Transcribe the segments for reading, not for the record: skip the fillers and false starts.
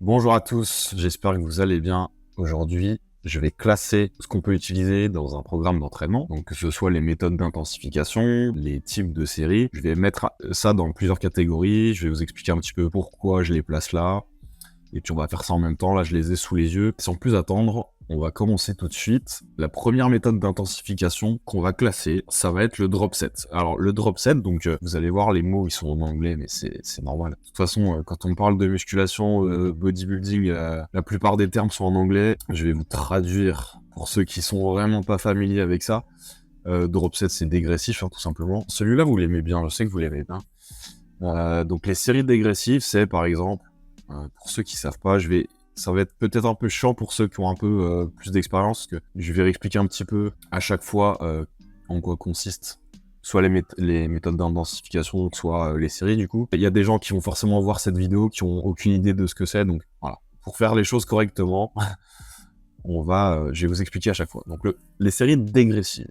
Bonjour à tous, j'espère que vous allez bien. Aujourd'hui, je vais classer ce qu'on peut utiliser dans un programme d'entraînement, donc que ce soit les méthodes d'intensification, les types de séries. Je vais mettre ça dans plusieurs catégories, je vais vous expliquer un petit peu pourquoi je les place là, et puis on va faire ça en même temps. Là, je les ai sous les yeux. Sans plus attendre, on va commencer tout de suite. La première méthode d'intensification qu'on va classer, ça va être le drop set. Alors le drop set, donc vous allez voir les mots, ils sont en anglais, mais c'est normal. De toute façon, quand on parle de musculation, bodybuilding, la plupart des termes sont en anglais. Je vais vous traduire pour ceux qui sont vraiment pas familiers avec ça. Drop set, c'est dégressif, hein, tout simplement. Celui-là, vous l'aimez bien, je sais que vous l'aimez bien. Donc les séries dégressives, c'est par exemple, pour ceux qui savent pas, ça va être peut-être un peu chiant pour ceux qui ont un peu plus d'expérience, parce que je vais réexpliquer un petit peu à chaque fois en quoi consiste soit les méthodes d'intensification, soit les séries du coup. Il y a des gens qui vont forcément voir cette vidéo, qui ont aucune idée de ce que c'est, donc voilà. Pour faire les choses correctement, je vais vous expliquer à chaque fois. Donc les séries dégressives,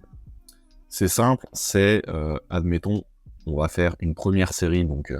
c'est simple, c'est, admettons, on va faire une première série, donc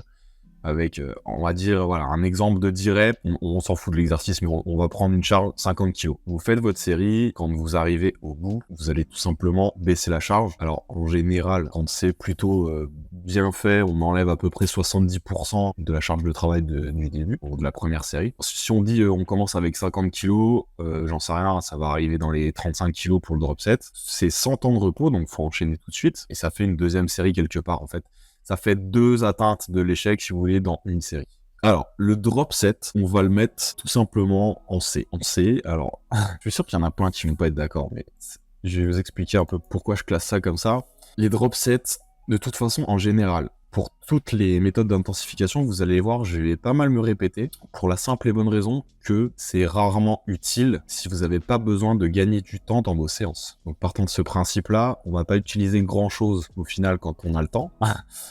avec, on va dire, voilà, un exemple de 10 reps, on s'en fout de l'exercice, mais on va prendre une charge 50 kg. Vous faites votre série, quand vous arrivez au bout, vous allez tout simplement baisser la charge. Alors, en général, quand c'est plutôt bien fait, on enlève à peu près 70% de la charge de travail du début, ou de la première série. Si on dit on commence avec 50 kg, j'en sais rien, ça va arriver dans les 35 kg pour le drop set. C'est 100 temps de repos, donc faut enchaîner tout de suite, et ça fait une deuxième série quelque part, en fait. Ça fait 2 atteintes de l'échec, si vous voulez, dans une série. Alors, le drop set, on va le mettre tout simplement en C. En C, alors, je suis sûr qu'il y en a plein qui vont pas être d'accord, mais je vais vous expliquer un peu pourquoi je classe ça comme ça. Les drop sets, de toute façon, en général, pour toutes les méthodes d'intensification, vous allez voir, je vais pas mal me répéter, pour la simple et bonne raison que c'est rarement utile si vous n'avez pas besoin de gagner du temps dans vos séances. Donc partant de ce principe-là, on va pas utiliser grand-chose au final quand on a le temps,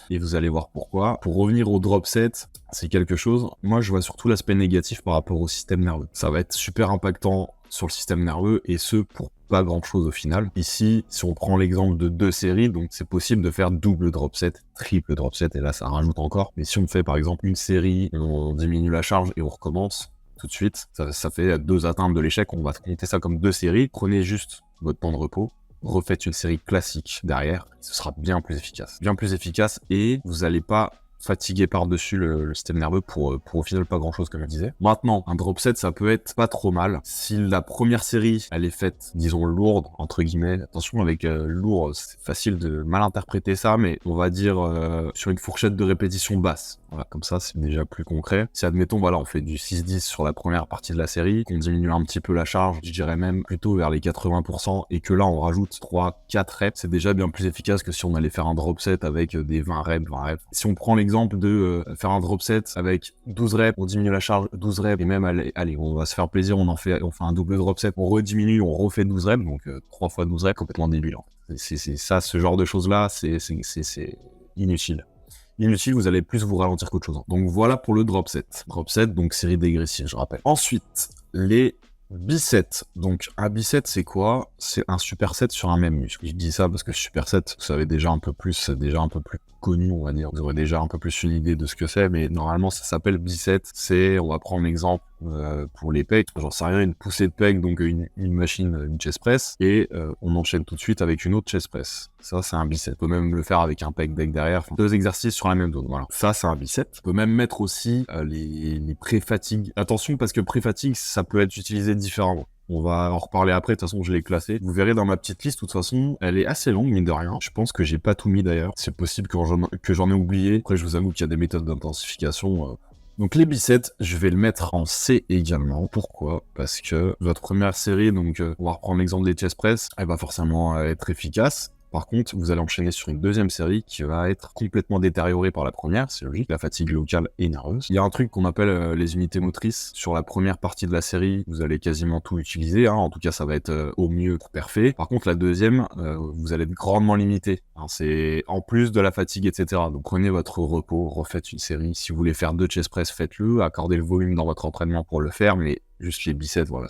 et vous allez voir pourquoi. Pour revenir au drop set, c'est quelque chose, moi je vois surtout l'aspect négatif par rapport au système nerveux. Ça va être super impactant sur le système nerveux, et ce pour pas grand chose au final. Ici, si on prend l'exemple de 2 séries, donc c'est possible de faire double drop set, triple drop set, et là ça rajoute encore. Mais si on fait par exemple une série, on diminue la charge et on recommence tout de suite, ça fait 2 atteintes de l'échec, on va compter ça comme 2 séries. Prenez juste votre temps de repos, refaites une série classique derrière, ce sera bien plus efficace. Bien plus efficace, et vous n'allez pas fatigué par-dessus le système nerveux pour au final pas grand-chose, comme je disais. Maintenant, un drop set, ça peut être pas trop mal. Si la première série, elle est faite, disons, lourde, entre guillemets, attention avec lourd, c'est facile de mal interpréter ça, mais on va dire sur une fourchette de répétition basse. Voilà, comme ça, c'est déjà plus concret. Si, admettons, voilà, on fait du 6-10 sur la première partie de la série, qu'on diminue un petit peu la charge, je dirais même plutôt vers les 80%, et que là, on rajoute 3-4 reps, c'est déjà bien plus efficace que si on allait faire un drop set avec des 20 reps. Si on prend l'exemple de faire un drop set avec 12 reps, on diminue la charge 12 reps, et même, allez, on va se faire plaisir, on fait un double drop set, on rediminue, on refait 12 reps, donc 3 fois 12 reps, complètement débile. C'est ça, ce genre de choses-là, c'est inutile. Inutile, vous allez plus vous ralentir qu'autre chose. Donc voilà pour le drop set. Drop set, donc série dégressive, je rappelle. Ensuite, les biceps. Donc un bicep, c'est quoi? C'est un superset sur un même muscle. Je dis ça parce que superset, vous savez déjà un peu plus connu, on va dire. Vous aurez déjà un peu plus une idée de ce que c'est, mais normalement ça s'appelle bicep. On va prendre l'exemple pour les pecs, j'en sais rien, une poussée de pecs, donc une machine, une chest press, et on enchaîne tout de suite avec une autre chest press. Ça, c'est un bicep. On peut même le faire avec un pec deck derrière. Enfin, 2 exercices sur la même zone. Voilà. Ça, c'est un bicep. On peut même mettre aussi les pré-fatigues. Attention, parce que pré-fatigue, ça peut être utilisé différemment. On va en reparler après, de toute façon je l'ai classé. Vous verrez dans ma petite liste, de toute façon, elle est assez longue, mine de rien. Je pense que j'ai pas tout mis d'ailleurs. C'est possible que j'en ai oublié. Après, je vous avoue qu'il y a des méthodes d'intensification. Donc les biceps, je vais le mettre en C également. Pourquoi? Parce que votre première série, donc on va reprendre l'exemple des chest press, elle va forcément être efficace. Par contre, vous allez enchaîner sur une deuxième série qui va être complètement détériorée par la première, c'est logique, la fatigue locale et nerveuse. Il y a un truc qu'on appelle les unités motrices. Sur la première partie de la série, vous allez quasiment tout utiliser, hein. En tout cas ça va être au mieux parfait. Par contre la deuxième, vous allez être grandement limité, hein. C'est en plus de la fatigue, etc. Donc prenez votre repos, refaites une série. Si vous voulez faire 2 chest press, faites-le, accordez le volume dans votre entraînement pour le faire, mais juste les biceps, voilà,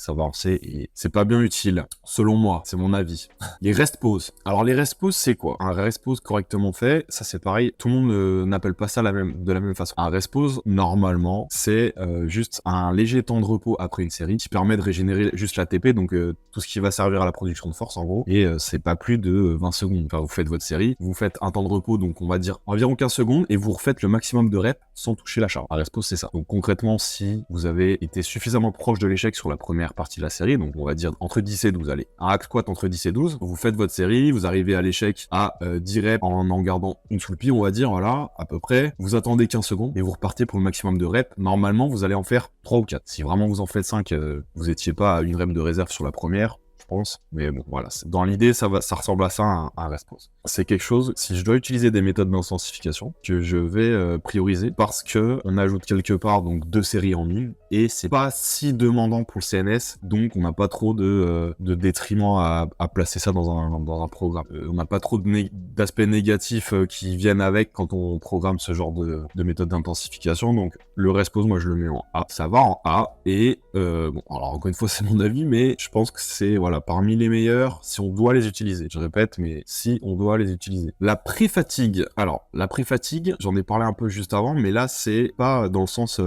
ça va avancer et c'est pas bien utile, selon moi, c'est mon avis. Les rest pause. Alors les rest pause, c'est quoi? Un rest pause correctement fait, ça c'est pareil, tout le monde n'appelle pas ça de la même façon. Un rest pause, normalement, c'est juste un léger temps de repos après une série qui permet de régénérer juste l'ATP, donc tout ce qui va servir à la production de force en gros, et c'est pas plus de 20 secondes. Enfin, vous faites votre série, vous faites un temps de repos, donc on va dire environ 15 secondes, et vous refaites le maximum de reps sans toucher la charge. Un rest pause, c'est ça. Donc concrètement, si vous avez été suffisamment proche de l'échec sur la première partie de la série, donc on va dire entre 10 et 12, allez, un hack squat entre 10 et 12, vous faites votre série, vous arrivez à l'échec à 10 reps en gardant une sous le pied, on va dire, voilà, à peu près, vous attendez 15 secondes, et vous repartez pour le maximum de reps. Normalement, vous allez en faire 3 ou 4. Si vraiment vous en faites 5, vous étiez pas à une rep de réserve sur la première, je pense. Mais bon, voilà. Dans l'idée, ça ressemble à ça, un rest pause. C'est quelque chose, si je dois utiliser des méthodes d'intensification, que je vais prioriser parce que on ajoute quelque part donc 2 séries en une et c'est pas si demandant pour le CNS, donc on n'a pas trop de détriment à placer ça dans un programme. On n'a pas trop d'aspects négatifs qui viennent avec quand on programme ce genre de méthode d'intensification. Donc le rest pause, moi je le mets en A. Ça va en A et bon, alors encore une fois c'est mon avis, mais je pense que c'est voilà parmi les meilleurs si on doit les utiliser. Je répète, mais si on doit les utiliser. La pré-fatigue. Alors, la pré-fatigue, j'en ai parlé un peu juste avant, mais là, c'est pas dans le sens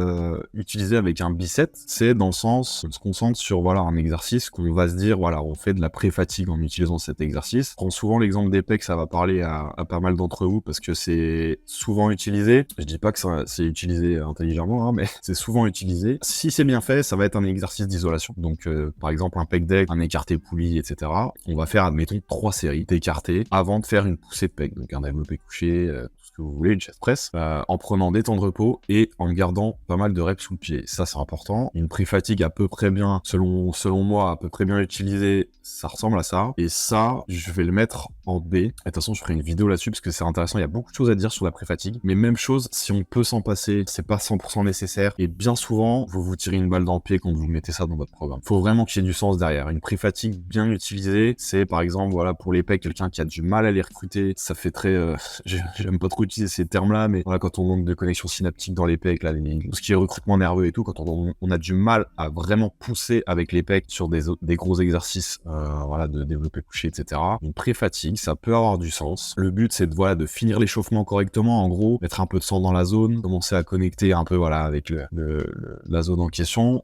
utilisé avec un biceps, c'est dans le sens, on se concentre sur, voilà, un exercice qu'on va se dire, voilà, on fait de la pré-fatigue en utilisant cet exercice. Je prends souvent l'exemple des pecs, ça va parler à pas mal d'entre vous parce que c'est souvent utilisé. Je dis pas que c'est utilisé intelligemment, hein, mais c'est souvent utilisé. Si c'est bien fait, ça va être un exercice d'isolation. Donc, par exemple, un pec deck, un écarté poulie, etc. On va faire, admettons, 3 séries d'écartés avant de faire une poussée de pec, donc un développé couché, tout ce que vous voulez, une chest press, en prenant des temps de repos et en gardant pas mal de reps sous le pied. Ça, c'est important. Une pré-fatigue à peu près bien, selon moi, à peu près bien utilisée, ça ressemble à ça. Et ça, je vais le mettre en B. Et de toute façon, je ferai une vidéo là-dessus parce que c'est intéressant. Il y a beaucoup de choses à dire sur la pré-fatigue. Mais même chose, si on peut s'en passer, c'est pas 100% nécessaire. Et bien souvent, vous vous tirez une balle dans le pied quand vous mettez ça dans votre programme. Faut vraiment qu'il y ait du sens derrière. Une pré-fatigue bien utilisée, c'est par exemple, voilà, pour les pecs, quelqu'un qui a du mal à les recruter, ça fait très, j'aime pas trop utiliser ces termes-là, mais voilà, quand on manque de connexion synaptique dans les pecs, là, tout ce qui est recrutement nerveux et tout, quand on a du mal à vraiment pousser avec les pecs sur des gros exercices, voilà, de développer couché, etc. Une pré-fatigue, ça peut avoir du sens. Le but, c'est de finir l'échauffement correctement, en gros, mettre un peu de sang dans la zone, commencer à connecter un peu, voilà, avec la zone en question.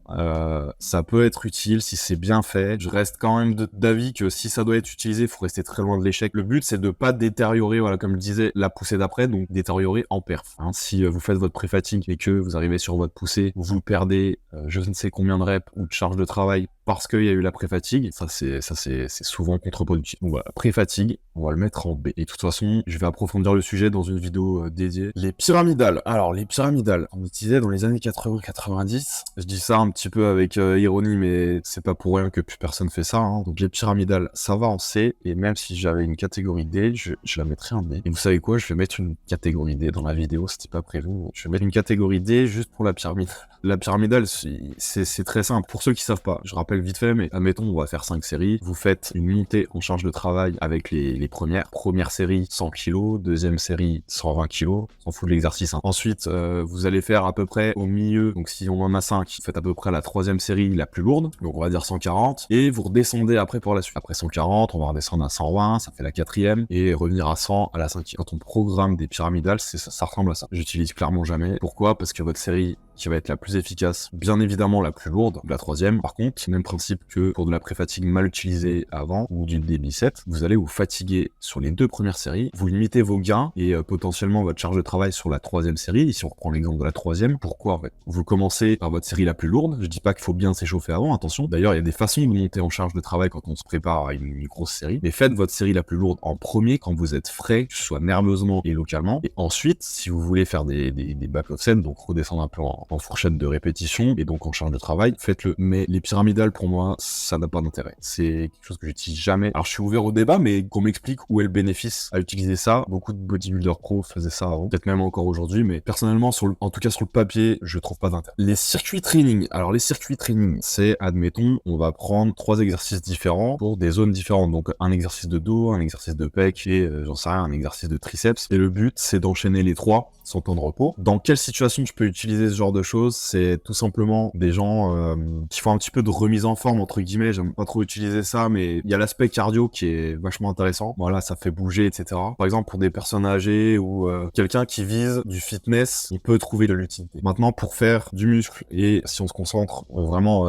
Ça peut être utile si c'est bien fait. Je reste quand même d'avis que si ça doit être utilisé, il faut rester très loin de l'échec. Le but, c'est de pas détériorer, voilà, comme je disais, la poussée d'après, donc détériorer en perf. Hein. Si vous faites votre pré-fatigue et que vous arrivez sur votre poussée, vous perdez je ne sais combien de reps ou de charge de travail parce qu'il y a eu la pré-fatigue, ça c'est souvent contre-productif. Donc voilà, pré-fatigue, on va le mettre en B. Et de toute façon, je vais approfondir le sujet dans une vidéo dédiée. Les pyramidales. Alors, les pyramidales, on utilisait dans les années 80-90. Je dis ça un petit peu avec ironie, mais c'est pas pour rien que plus personne fait ça. Hein. Donc les pyramidales, ça va en C, et même si j'avais une catégorie D, je la mettrais en D. Et vous savez quoi, je vais mettre une catégorie D dans la vidéo, c'était pas prévu. Je vais mettre une catégorie D juste pour la pyramide. La pyramidale, c'est très simple. Pour ceux qui savent pas, je rappelle vite fait, mais admettons, on va faire 5 séries. Vous faites une montée en charge de travail avec les premières. Première série, 100 kg. Deuxième série, 120 kg. On s'en fout de l'exercice. Hein. Ensuite, vous allez faire à peu près au milieu. Donc, si on en a 5, vous faites à peu près la troisième série la plus lourde. Donc, on va dire 140. Et vous redescendez après pour la suite. Après 140, on va redescendre à 120. Ça fait la quatrième. Et revenir à 100 à la cinquième. Quand on programme des pyramidales, ça ressemble à ça. J'utilise clairement jamais. Pourquoi? Parce que votre série qui va être la plus efficace, bien évidemment la plus lourde, la troisième. Par contre, même principe que pour de la pré-fatigue mal utilisée avant ou des biceps, vous allez vous fatiguer sur les 2 premières séries, vous limitez vos gains et potentiellement votre charge de travail sur la troisième série. Ici, on reprend l'exemple de la troisième. Pourquoi en fait? Vous commencez par votre série la plus lourde. Je dis pas qu'il faut bien s'échauffer avant, attention. D'ailleurs, il y a des façons de monter en charge de travail quand on se prépare à une grosse série. Mais faites votre série la plus lourde en premier quand vous êtes frais, que ce soit nerveusement et localement. Et ensuite, si vous voulez faire des back of set, donc redescendre un peu en fourchette de répétition et donc en charge de travail, faites-le. Mais les pyramidales, pour moi, ça n'a pas d'intérêt. C'est quelque chose que j'utilise jamais. Alors, je suis ouvert au débat, mais qu'on m'explique où est le bénéfice à utiliser ça. Beaucoup de bodybuilders pro faisaient ça avant, peut-être même encore aujourd'hui, mais personnellement, en tout cas sur le papier, je trouve pas d'intérêt. Les circuits training. Alors, les circuits training, c'est, admettons, on va prendre 3 exercices différents pour des zones différentes. Donc, un exercice de dos, un exercice de pec et, j'en sais rien, un exercice de triceps. Et le but, c'est d'enchaîner les 3 sans temps de repos. Dans quelle situation je peux utiliser ce genre genre de choses, c'est tout simplement des gens qui font un petit peu de remise en forme, entre guillemets. J'aime pas trop utiliser ça, mais il y a l'aspect cardio qui est vachement intéressant. Voilà, ça fait bouger, etc. Par exemple, pour des personnes âgées ou quelqu'un qui vise du fitness, il peut trouver de l'utilité. Maintenant, pour faire du muscle et si on se concentre vraiment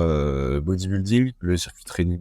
bodybuilding, le circuit training,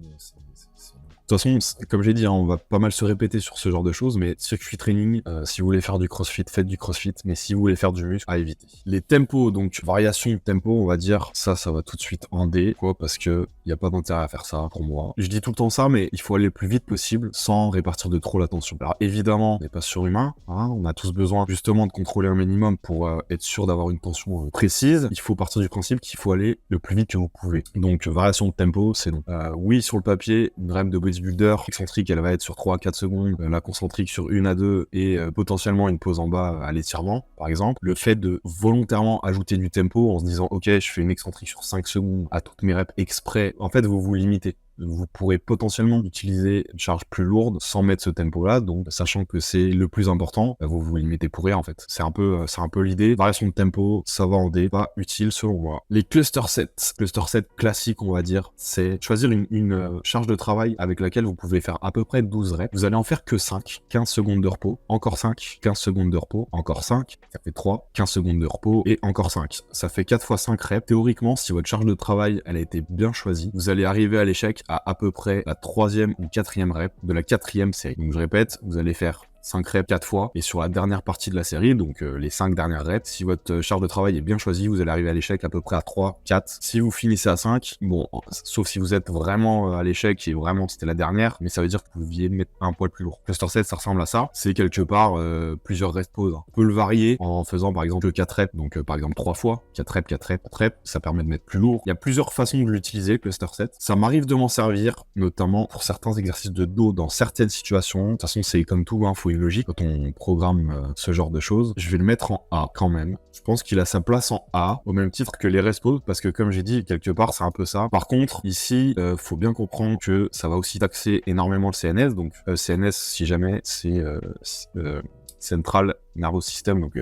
de toute façon, comme j'ai dit, hein, on va pas mal se répéter sur ce genre de choses, mais circuit training, si vous voulez faire du crossfit, faites du crossfit, mais si vous voulez faire du muscle, à éviter. Les tempos, donc variation de tempo, on va dire, ça va tout de suite en D, quoi, parce que y a pas d'intérêt à faire ça pour moi. Je dis tout le temps ça, mais il faut aller le plus vite possible sans répartir de trop l'attention. Alors évidemment, on n'est pas surhumain, hein, on a tous besoin justement de contrôler un minimum pour être sûr d'avoir une tension précise. Il faut partir du principe qu'il faut aller le plus vite que vous pouvez. Donc variation de tempo, c'est non. Oui, sur le papier, une rep de bodybuilder excentrique, elle va être sur 3 à 4 secondes, la concentrique sur 1 à 2 et potentiellement une pause en bas à l'étirement, par exemple. Le fait de volontairement ajouter du tempo en se disant ok, je fais une excentrique sur 5 secondes à toutes mes reps exprès, en fait vous vous limitez. Vous pourrez potentiellement utiliser une charge plus lourde sans mettre ce tempo-là, donc sachant que c'est le plus important, vous vous limitez pour rien en fait. C'est un peu l'idée. Variation de tempo, ça va en D, pas utile selon moi. Les cluster sets classiques, on va dire, c'est choisir une charge de travail avec laquelle vous pouvez faire à peu près 12 reps. Vous allez en faire que 5, 15 secondes de repos, encore 5, 15 secondes de repos, encore 5, ça fait 3, 15 secondes de repos et encore 5. Ça fait 4 fois 5 reps. Théoriquement, si votre charge de travail, elle a été bien choisie, vous allez arriver à l'échec à peu près la 3e ou 4e rep de la 4e série. Donc je répète, vous allez faire 5 reps 4 fois, et sur la dernière partie de la série, donc les 5 dernières reps, si votre charge de travail est bien choisie, vous allez arriver à l'échec à peu près à 3, 4. Si vous finissez à 5, bon, sauf si vous êtes vraiment à l'échec et vraiment c'était la dernière, mais ça veut dire que vous pouviez mettre un poil plus lourd. Cluster 7, ça ressemble à ça. C'est quelque part plusieurs rest pauses. On peut le varier en faisant par exemple 4 reps, donc par exemple 3 fois, 4 reps, 4 reps, 4 reps, ça permet de mettre plus lourd. Il y a plusieurs façons de l'utiliser, le cluster 7. Ça m'arrive de m'en servir, notamment pour certains exercices de dos dans certaines situations. De toute façon, c'est comme tout, hein, faut une logique quand on programme ce genre de choses. Je vais le mettre en A quand même. Je pense qu'il a sa place en A, au même titre que les rest pauses, parce que comme j'ai dit, quelque part, c'est un peu ça. Par contre, ici, faut bien comprendre que ça va aussi taxer énormément le CNS. Donc, CNS, si jamais, c'est Central Nervous System, donc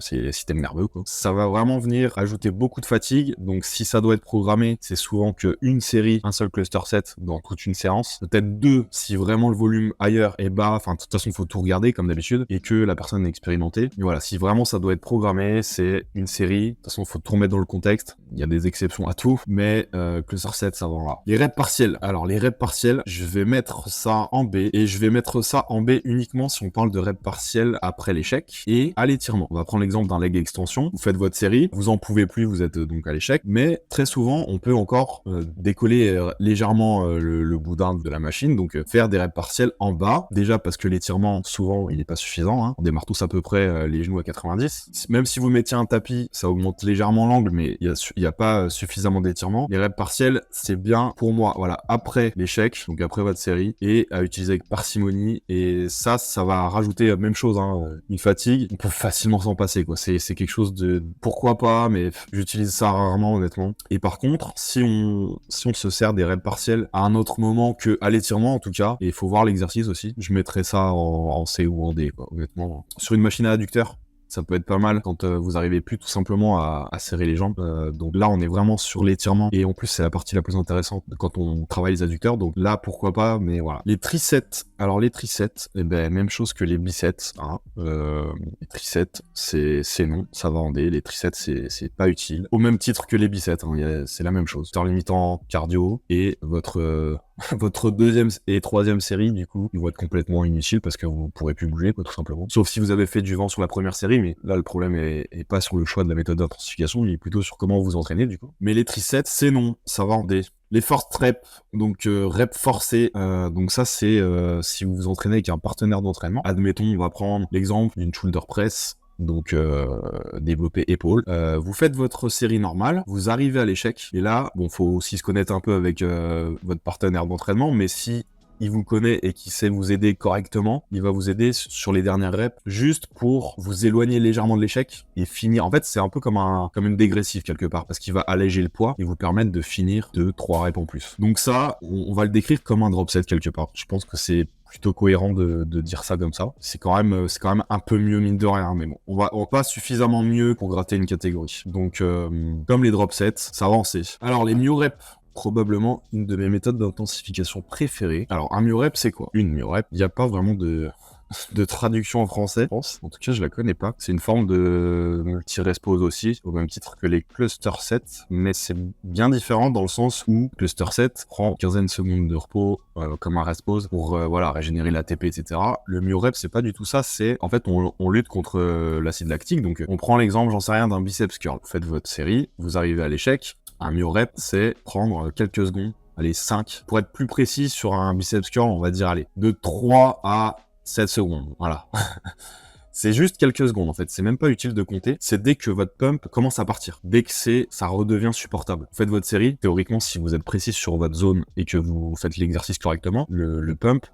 c'est le système nerveux, quoi. Ça va vraiment venir ajouter beaucoup de fatigue, donc si ça doit être programmé, c'est souvent qu'une série, un seul cluster set dans toute une séance, peut-être 2 si vraiment le volume ailleurs est bas, enfin de toute façon il faut tout regarder comme d'habitude, et que la personne est expérimentée. Mais voilà, si vraiment ça doit être programmé, c'est une série, de toute façon il faut tout remettre dans le contexte, il y a des exceptions à tout, mais cluster set ça va là. Les reps partiels, alors les reps partiels, je vais mettre ça en B, et je vais mettre ça en B uniquement si on parle de reps partiels après l'échec, et à l'étirement. On va prendre l'exemple d'un leg extension. Vous faites votre série, vous en pouvez plus, vous êtes donc à l'échec, mais très souvent, on peut encore décoller légèrement le boudin de la machine, donc faire des reps partiels en bas. Déjà parce que l'étirement, souvent, il n'est pas suffisant, hein. On démarre tous à peu près les genoux à 90. Même si vous mettiez un tapis, ça augmente légèrement l'angle, mais il y a pas suffisamment d'étirement. Les reps partiels, c'est bien pour moi, voilà, après l'échec, donc après votre série, et à utiliser avec parcimonie, et ça va rajouter la même chose, hein, une fatigue. On peut facilement s'en passer, quoi. C'est quelque chose de pourquoi pas, mais j'utilise ça rarement, honnêtement. Et par contre, si on se sert des reps partiels à un autre moment que à l'étirement, en tout cas, et il faut voir l'exercice aussi, je mettrais ça en C ou en D, quoi, honnêtement. Sur une machine à adducteur, ça peut être pas mal quand vous arrivez plus tout simplement à serrer les jambes. Donc là, on est vraiment sur l'étirement. Et en plus, c'est la partie la plus intéressante quand on travaille les adducteurs. Donc là, pourquoi pas, mais voilà. Les triceps. Alors les triceps, eh ben, même chose que les biceps. Hein. Les triceps, c'est non, ça va en D. Les triceps, c'est pas utile. Au même titre que les biceps, hein, c'est la même chose. Temps limitant cardio et votre deuxième et troisième série, du coup, ils vont être complètement inutiles parce que vous pourrez plus bouger, quoi, tout simplement. Sauf si vous avez fait du vent sur la première série, mais là, le problème est pas sur le choix de la méthode d'intensification, il est plutôt sur comment vous entraînez, du coup. Mais les triceps, c'est non, ça va en D. Les force reps, donc reps forcés, donc ça c'est si vous vous entraînez avec un partenaire d'entraînement. Admettons, on va prendre l'exemple d'une shoulder press. Donc développer épaule. Vous faites votre série normale, vous arrivez à l'échec, et là, bon, faut aussi se connaître un peu avec votre partenaire d'entraînement, mais si il vous connaît et qu'il sait vous aider correctement, il va vous aider sur les dernières reps juste pour vous éloigner légèrement de l'échec et finir. En fait, c'est un peu comme une dégressive quelque part parce qu'il va alléger le poids et vous permettre de finir 2-3 reps en plus. Donc ça, on va le décrire comme un drop set quelque part. Je pense que c'est plutôt cohérent de dire ça comme ça. C'est quand même un peu mieux mine de rien, mais bon, on va pas suffisamment mieux pour gratter une catégorie. Donc, comme les drop sets, ça va avancer. Alors, les myo-reps, probablement une de mes méthodes d'intensification préférées. Alors, un myo-rep, c'est quoi? Une myo-rep, il n'y a pas vraiment de traduction en français, je pense. En tout cas, je la connais pas. C'est une forme de multi-respose aussi, au même titre que les cluster sets, mais c'est bien différent dans le sens où cluster set prend une quinzaine de secondes de repos comme un respose pour régénérer l'ATP, etc. Le myo-rep, c'est pas du tout ça. C'est en fait, on lutte contre l'acide lactique. Donc, on prend l'exemple, j'en sais rien, d'un biceps curl. Vous faites votre série, vous arrivez à l'échec. Un myo-rep, c'est prendre quelques secondes, allez, 5. Pour être plus précis, sur un biceps curl, on va dire, allez, de 3 à 7 secondes, voilà. C'est juste quelques secondes, en fait. C'est même pas utile de compter. C'est dès que votre pump commence à partir. Dès que ça redevient supportable. Vous faites votre série. Théoriquement, si vous êtes précis sur votre zone et que vous faites l'exercice correctement, le pump,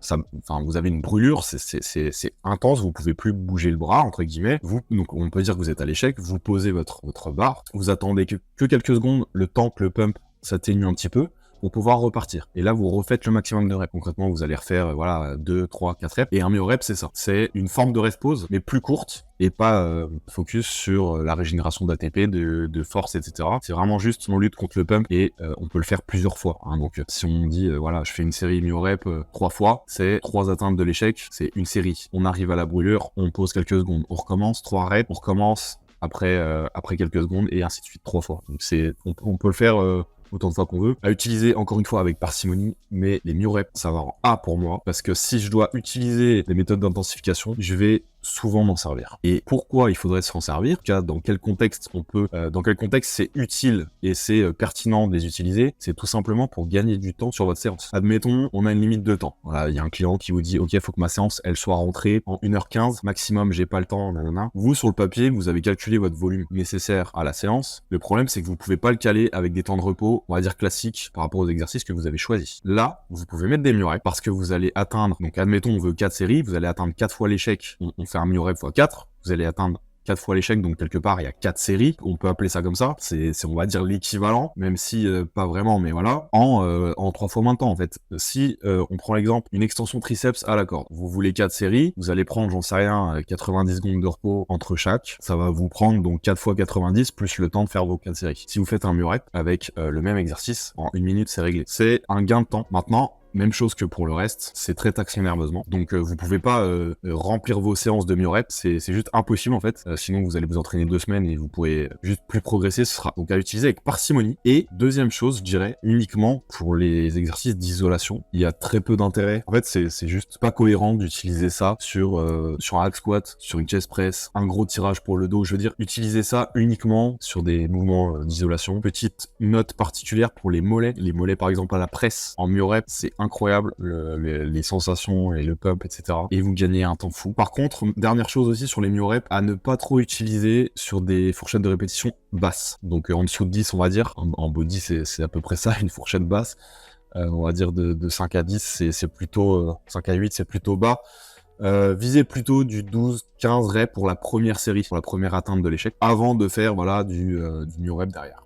vous avez une brûlure, c'est intense. Vous pouvez plus bouger le bras, entre guillemets. Donc, on peut dire que vous êtes à l'échec. Vous posez votre barre. Vous attendez que quelques secondes, le temps que le pump s'atténue un petit peu, pour pouvoir repartir. Et là, vous refaites le maximum de reps. Concrètement, vous allez refaire 2, 3, 4 reps. Et un myo-rep, c'est ça. C'est une forme de rest pause, mais plus courte et pas focus sur la régénération d'ATP, de force, etc. C'est vraiment juste on lutte contre le pump et on peut le faire plusieurs fois. Hein. Donc, si on dit, je fais une série myo-rep 3 fois, c'est 3 atteintes de l'échec, c'est une série. On arrive à la brûlure, on pose quelques secondes, on recommence, 3 reps, on recommence après quelques secondes et ainsi de suite 3 fois. Donc, on peut le faire autant de fois qu'on veut, à utiliser encore une fois avec parcimonie, mais les myo-reps, ça va en A pour moi, parce que si je dois utiliser des méthodes d'intensification, je vais souvent m'en servir. Et pourquoi il faudrait s'en servir? Dans quel contexte dans quel contexte c'est utile et c'est pertinent de les utiliser? C'est tout simplement pour gagner du temps sur votre séance. Admettons, on a une limite de temps. Voilà, il y a un client qui vous dit, ok, il faut que ma séance, elle soit rentrée en 1h15, maximum, j'ai pas le temps, nanana. Vous, sur le papier, vous avez calculé votre volume nécessaire à la séance. Le problème, c'est que vous pouvez pas le caler avec des temps de repos, on va dire classiques, par rapport aux exercices que vous avez choisis. Là, vous pouvez mettre des myo-reps parce que vous allez atteindre, donc admettons, on veut 4 séries, vous allez atteindre 4 fois l'échec. On fait un myo-rep x 4, vous allez atteindre 4 fois l'échec, donc quelque part il y a 4 séries, on peut appeler ça comme ça, c'est on va dire l'équivalent, même si pas vraiment, mais voilà, en 3 fois moins de temps en fait. Si on prend l'exemple, une extension triceps à la corde, vous voulez 4 séries, vous allez prendre, j'en sais rien, 90 secondes de repos entre chaque, ça va vous prendre donc 4 fois 90 plus le temps de faire vos 4 séries. Si vous faites un myo-rep avec le même exercice, en 1 minute c'est réglé. C'est un gain de temps. Maintenant, même chose que pour le reste, c'est très taxé nerveusement. Donc vous pouvez pas remplir vos séances de myo-rep, c'est juste impossible en fait. Sinon vous allez vous entraîner 2 semaines et vous pourrez juste plus progresser. Ce sera donc à utiliser avec parcimonie. Et deuxième chose, je dirais uniquement pour les exercices d'isolation. Il y a très peu d'intérêt. En fait, c'est juste pas cohérent d'utiliser ça sur un hack squat, sur une chest press, un gros tirage pour le dos. Je veux dire, utiliser ça uniquement sur des mouvements d'isolation. Petite note particulière pour les mollets. Les mollets par exemple à la presse en myo-rep, c'est incroyable, les sensations et le pump, etc. Et vous gagnez un temps fou. Par contre, dernière chose aussi sur les myo-reps, à ne pas trop utiliser sur des fourchettes de répétition basses. Donc en dessous de 10, on va dire. En body, c'est à peu près ça, une fourchette basse. On va dire de 5 à 10, c'est plutôt 5 à 8, c'est plutôt bas. Visez plutôt du 12-15 reps pour la première série, pour la première atteinte de l'échec, avant de faire du myo-rep derrière.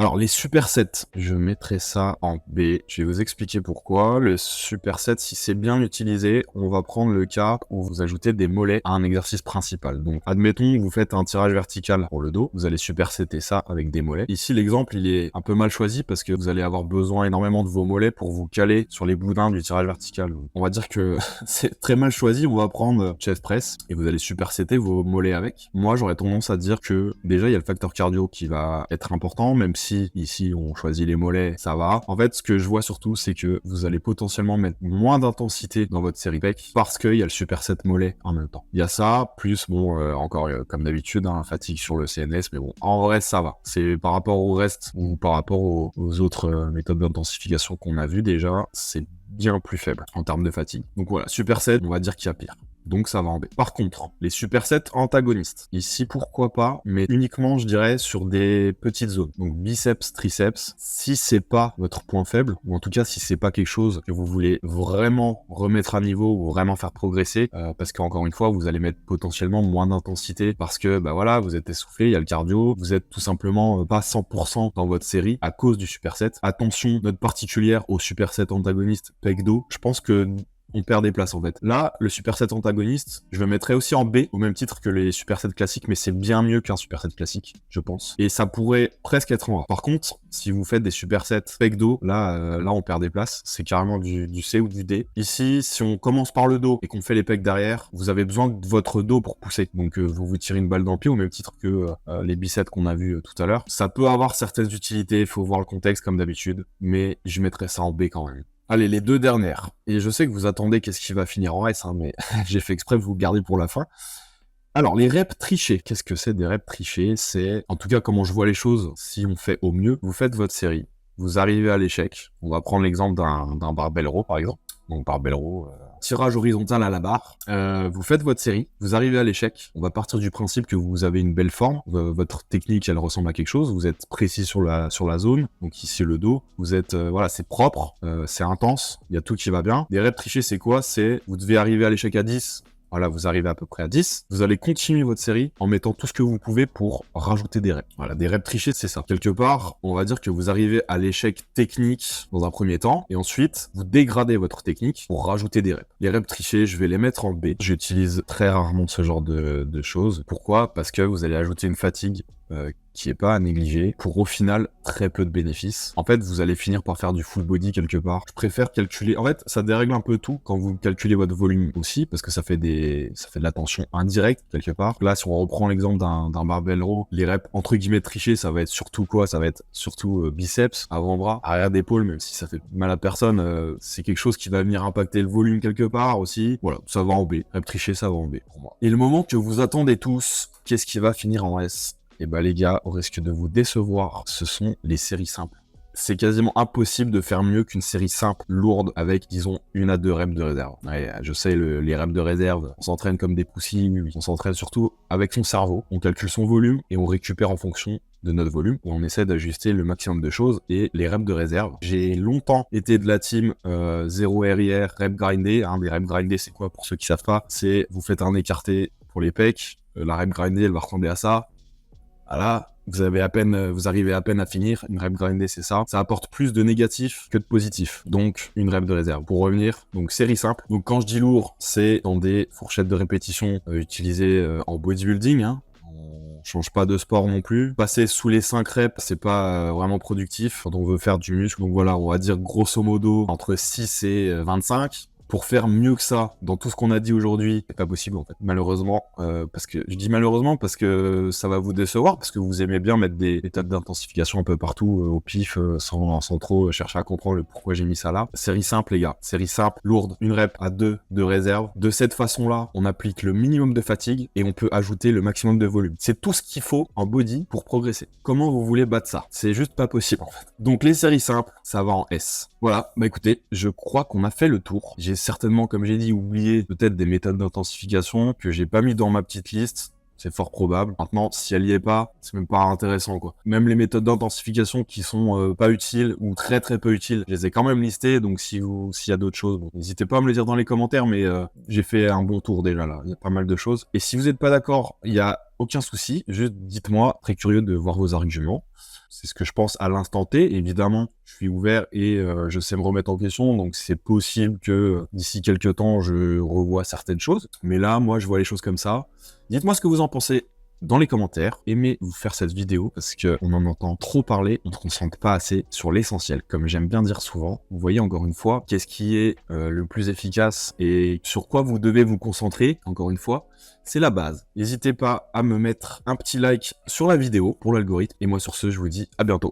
Alors, les supersets, je mettrai ça en B. Je vais vous expliquer pourquoi. Le superset, si c'est bien utilisé, on va prendre le cas où vous ajoutez des mollets à un exercice principal. Donc, admettons que vous faites un tirage vertical pour le dos, vous allez supersetter ça avec des mollets. Ici, l'exemple, il est un peu mal choisi parce que vous allez avoir besoin énormément de vos mollets pour vous caler sur les boudins du tirage vertical. On va dire que c'est très mal choisi. On va prendre chest press et vous allez supersetter vos mollets avec. Moi, j'aurais tendance à dire que déjà, il y a le facteur cardio qui va être important, même si ici on choisit les mollets, ça va. En fait, ce que je vois surtout, c'est que vous allez potentiellement mettre moins d'intensité dans votre série pec parce qu'il y a le superset mollet en même temps. Il y a ça, plus encore comme d'habitude, fatigue sur le CNS, mais bon, en vrai ça va. C'est par rapport au reste ou par rapport aux autres méthodes d'intensification qu'on a vues déjà, c'est bien plus faible en termes de fatigue. Donc voilà, superset, on va dire qu'il y a pire. Donc ça va en B. Par contre, les supersets antagonistes. Ici, pourquoi pas, mais uniquement, je dirais, sur des petites zones. Donc biceps, triceps. Si c'est pas votre point faible, ou en tout cas si c'est pas quelque chose que vous voulez vraiment remettre à niveau ou vraiment faire progresser, parce qu'encore une fois, vous allez mettre potentiellement moins d'intensité parce que, bah voilà, vous êtes essoufflé, il y a le cardio, vous êtes tout simplement pas 100% dans votre série à cause du superset. Attention, note particulière au superset antagoniste pec dos. Je pense que on perd des places en fait. Là, le superset antagoniste, je le mettrais aussi en B, au même titre que les supersets classiques, mais c'est bien mieux qu'un superset classique, je pense. Et ça pourrait presque être en A. Par contre, si vous faites des supersets pec dos, là on perd des places. C'est carrément du C ou du D. Ici, si on commence par le dos et qu'on fait les pecs derrière, vous avez besoin de votre dos pour pousser. Donc vous vous tirez une balle dans le pied, au même titre que les biceps qu'on a vu tout à l'heure. Ça peut avoir certaines utilités, il faut voir le contexte comme d'habitude, mais je mettrais ça en B quand même. Allez, les deux dernières. Et je sais que vous attendez qu'est-ce qui va finir en S, hein, mais j'ai fait exprès de vous le garder pour la fin. Alors, les reps trichés. Qu'est-ce que c'est des reps trichés? C'est, en tout cas, comment je vois les choses, si on fait au mieux, vous faites votre série, vous arrivez à l'échec. On va prendre l'exemple d'un barbell row, par exemple. Donc, barbell row, tirage horizontal à la barre. Vous faites votre série, vous arrivez à l'échec. On va partir du principe que vous avez une belle forme. Votre technique, elle ressemble à quelque chose. Vous êtes précis sur la zone. Donc ici, le dos. Vous êtes, voilà, c'est propre, c'est intense. Il y a tout qui va bien. Des reps trichés, c'est quoi? C'est, vous devez arriver à l'échec à 10. Voilà, vous arrivez à peu près à 10. Vous allez continuer votre série en mettant tout ce que vous pouvez pour rajouter des reps. Voilà, des reps trichés, c'est ça. Quelque part, on va dire que vous arrivez à l'échec technique dans un premier temps, et ensuite, vous dégradez votre technique pour rajouter des reps. Les reps trichés, je vais les mettre en B. J'utilise très rarement ce genre de choses. Pourquoi? Parce que vous allez ajouter une fatigue qui est pas à négliger, pour au final très peu de bénéfices. En fait, vous allez finir par faire du full body quelque part. Je préfère calculer, en fait, ça dérègle un peu tout quand vous calculez votre volume aussi, parce que ça fait de la tension indirecte quelque part. Là, si on reprend l'exemple d'un barbell row, les reps entre guillemets trichés, ça va être surtout quoi? Ça va être surtout biceps, avant-bras, arrière d'épaule, même si ça fait mal à personne, c'est quelque chose qui va venir impacter le volume quelque part aussi. Voilà, ça va en B. Reps trichés, ça va en B pour moi. Et le moment que vous attendez tous, qu'est-ce qui va finir en S? Et bah les gars, au risque de vous décevoir, ce sont les séries simples. C'est quasiment impossible de faire mieux qu'une série simple, lourde, avec, disons, 1 à 2 reps de réserve. Ouais, je sais, les reps de réserve, on s'entraîne comme des poussis, on s'entraîne surtout avec son cerveau, on calcule son volume et on récupère en fonction de notre volume, où on essaie d'ajuster le maximum de choses, et les reps de réserve. J'ai longtemps été de la team 0 RIR, rep grindé. Les reps grindés, c'est quoi pour ceux qui savent pas? C'est, vous faites un écarté pour les pecs, la rep grindée, elle va ressembler à ça. Voilà, vous arrivez à peine à finir. Une rep grindée, c'est ça. Ça apporte plus de négatif que de positif. Donc, une rep de réserve. Pour revenir, donc série simple. Donc, quand je dis lourd, c'est dans des fourchettes de répétition utilisées en bodybuilding. Hein. On change pas de sport non plus. Passer sous les 5 reps, c'est pas vraiment productif quand on veut faire du muscle. Donc voilà, on va dire grosso modo entre 6 et 25. Pour faire mieux que ça, dans tout ce qu'on a dit aujourd'hui, c'est pas possible en fait, malheureusement. Parce que je dis malheureusement parce que ça va vous décevoir, parce que vous aimez bien mettre des étapes d'intensification un peu partout au pif, sans trop chercher à comprendre le pourquoi j'ai mis ça là. Série simple les gars, série simple, lourde, une rep à 2 de réserve. De cette façon-là, on applique le minimum de fatigue et on peut ajouter le maximum de volume. C'est tout ce qu'il faut en body pour progresser. Comment vous voulez battre ça? C'est juste pas possible en fait. Donc les séries simples, ça va en S. Voilà, bah écoutez, je crois qu'on a fait le tour. J'ai certainement, comme j'ai dit, oublié peut-être des méthodes d'intensification que j'ai pas mis dans ma petite liste. C'est fort probable. Maintenant, si elle y est pas, c'est même pas intéressant, quoi. Même les méthodes d'intensification qui sont pas utiles ou très très peu utiles, je les ai quand même listées. Donc s'il y a d'autres choses, bon, n'hésitez pas à me le dire dans les commentaires, mais j'ai fait un bon tour déjà là. Il y a pas mal de choses. Et si vous n'êtes pas d'accord, il y a aucun souci. Juste dites-moi, très curieux de voir vos arguments. C'est ce que je pense à l'instant T. Évidemment, je suis ouvert et je sais me remettre en question. Donc, c'est possible que d'ici quelques temps, je revoie certaines choses. Mais là, moi, je vois les choses comme ça. Dites-moi ce que vous en pensez dans les commentaires. Aimez vous faire cette vidéo parce qu'on en entend trop parler. On ne se concentre pas assez sur l'essentiel. Comme j'aime bien dire souvent, vous voyez encore une fois, qu'est-ce qui est le plus efficace et sur quoi vous devez vous concentrer, encore une fois. C'est la base. N'hésitez pas à me mettre un petit like sur la vidéo pour l'algorithme. Et moi sur ce, je vous dis à bientôt.